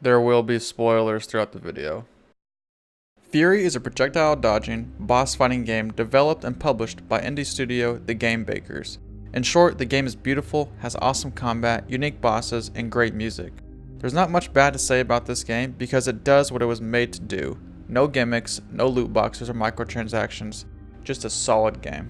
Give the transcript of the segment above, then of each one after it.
There will be spoilers throughout the video. Furi is a projectile dodging, boss fighting game developed and published by indie studio The Game Bakers. In short, the game is beautiful, has awesome combat, unique bosses, and great music. There's not much bad to say about this game because it does what it was made to do. No gimmicks, no loot boxes or microtransactions, just a solid game.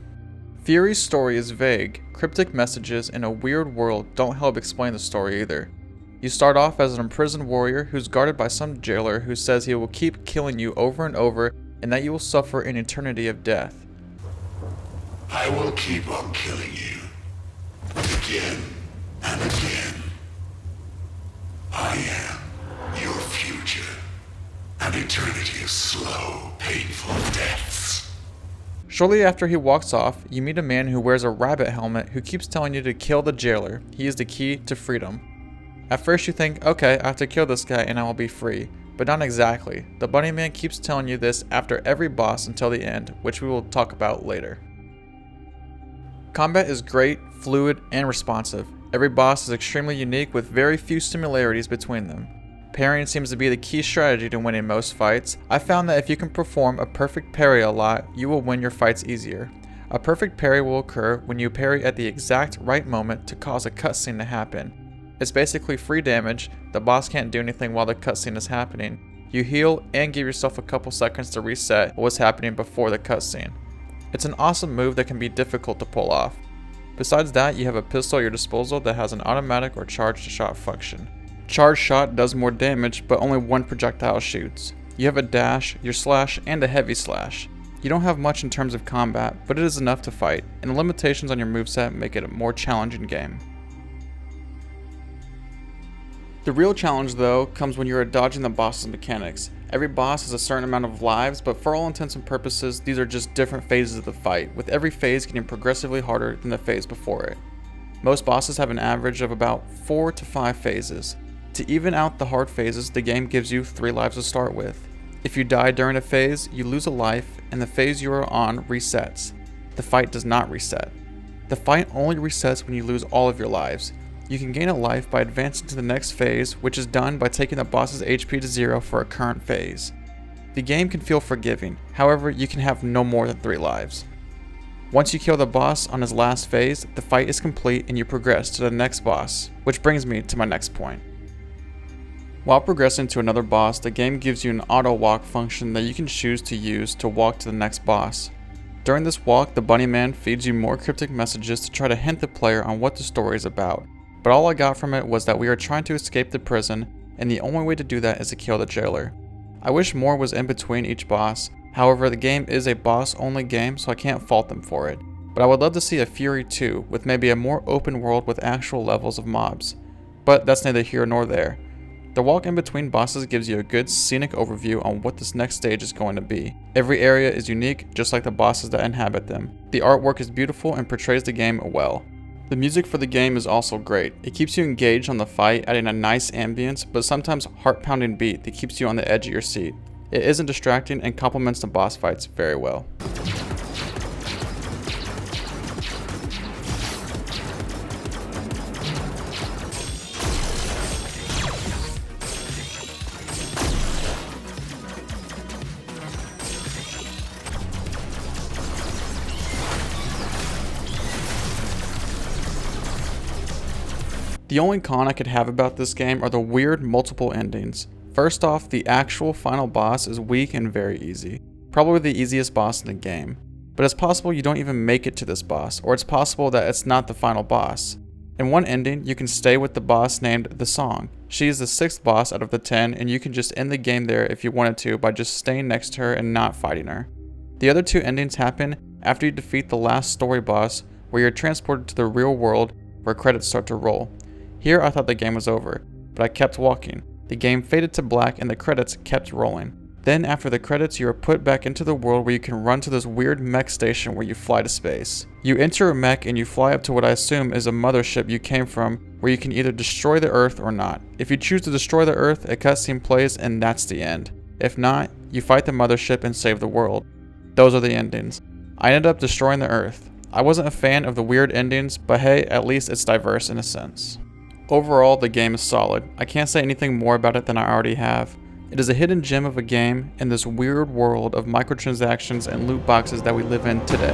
Furi's story is vague. Cryptic messages in a weird world don't help explain the story either. You start off as an imprisoned warrior who's guarded by some jailer who says he will keep killing you over and over and that you will suffer an eternity of death. I will keep on killing you, again and again. I am your future, an eternity of slow, painful deaths. Shortly after he walks off, you meet a man who wears a rabbit helmet who keeps telling you to kill the jailer. He is the key to freedom. At first you think, okay, I have to kill this guy and I will be free. But not exactly. The bunny man keeps telling you this after every boss until the end, which we will talk about later. Combat is great, fluid, and responsive. Every boss is extremely unique with very few similarities between them. Parrying seems to be the key strategy to winning most fights. I found that if you can perform a perfect parry a lot, you will win your fights easier. A perfect parry will occur when you parry at the exact right moment to cause a cutscene to happen. It's basically free damage. The boss can't do anything while the cutscene is happening. You heal and give yourself a couple seconds to reset what was happening before the cutscene. It's an awesome move that can be difficult to pull off. Besides that, you have a pistol at your disposal that has an automatic or charged shot function. Charged shot does more damage, but only one projectile shoots. You have a dash, your slash, and a heavy slash. You don't have much in terms of combat, but it is enough to fight, and the limitations on your moveset make it a more challenging game. The real challenge though comes when you are dodging the boss's mechanics. Every boss has a certain amount of lives, but for all intents and purposes, these are just different phases of the fight, with every phase getting progressively harder than the phase before it. Most bosses have an average of about 4 to 5 phases. To even out the hard phases, the game gives you 3 lives to start with. If you die during a phase, you lose a life, and the phase you are on resets. The fight does not reset. The fight only resets when you lose all of your lives. You can gain a life by advancing to the next phase, which is done by taking the boss's HP to 0 for a current phase. The game can feel forgiving, however you can have no more than 3 lives. Once you kill the boss on his last phase, the fight is complete and you progress to the next boss, which brings me to my next point. While progressing to another boss, the game gives you an auto walk function that you can choose to use to walk to the next boss. During this walk, the bunny man feeds you more cryptic messages to try to hint the player on what the story is about. But all I got from it was that we are trying to escape the prison, and the only way to do that is to kill the jailer. I wish more was in between each boss, however the game is a boss only game so I can't fault them for it. But I would love to see a Furi 2 with maybe a more open world with actual levels of mobs. But that's neither here nor there. The walk in between bosses gives you a good scenic overview on what this next stage is going to be. Every area is unique, just like the bosses that inhabit them. The artwork is beautiful and portrays the game well. The music for the game is also great. It keeps you engaged on the fight, adding a nice ambience, but sometimes heart-pounding beat that keeps you on the edge of your seat. It isn't distracting and complements the boss fights very well. The only con I could have about this game are the weird multiple endings. First off, the actual final boss is weak and very easy. Probably the easiest boss in the game. But it's possible you don't even make it to this boss, or it's possible that it's not the final boss. In one ending, you can stay with the boss named The Song. She is the 6th boss out of the 10, and you can just end the game there if you wanted to by just staying next to her and not fighting her. The other 2 endings happen after you defeat the last story boss, where you're transported to the real world where credits start to roll. Here I thought the game was over, but I kept walking. The game faded to black and the credits kept rolling. Then after the credits, you are put back into the world where you can run to this weird mech station where you fly to space. You enter a mech and you fly up to what I assume is a mothership you came from, where you can either destroy the Earth or not. If you choose to destroy the Earth, a cutscene plays and that's the end. If not, you fight the mothership and save the world. Those are the endings. I ended up destroying the Earth. I wasn't a fan of the weird endings, but hey, at least it's diverse in a sense. Overall, the game is solid. I can't say anything more about it than I already have. It is a hidden gem of a game in this weird world of microtransactions and loot boxes that we live in today.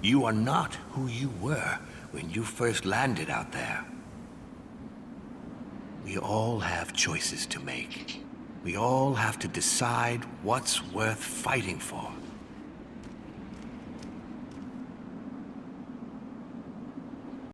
You are not who you were when you first landed out there. We all have choices to make. We all have to decide what's worth fighting for.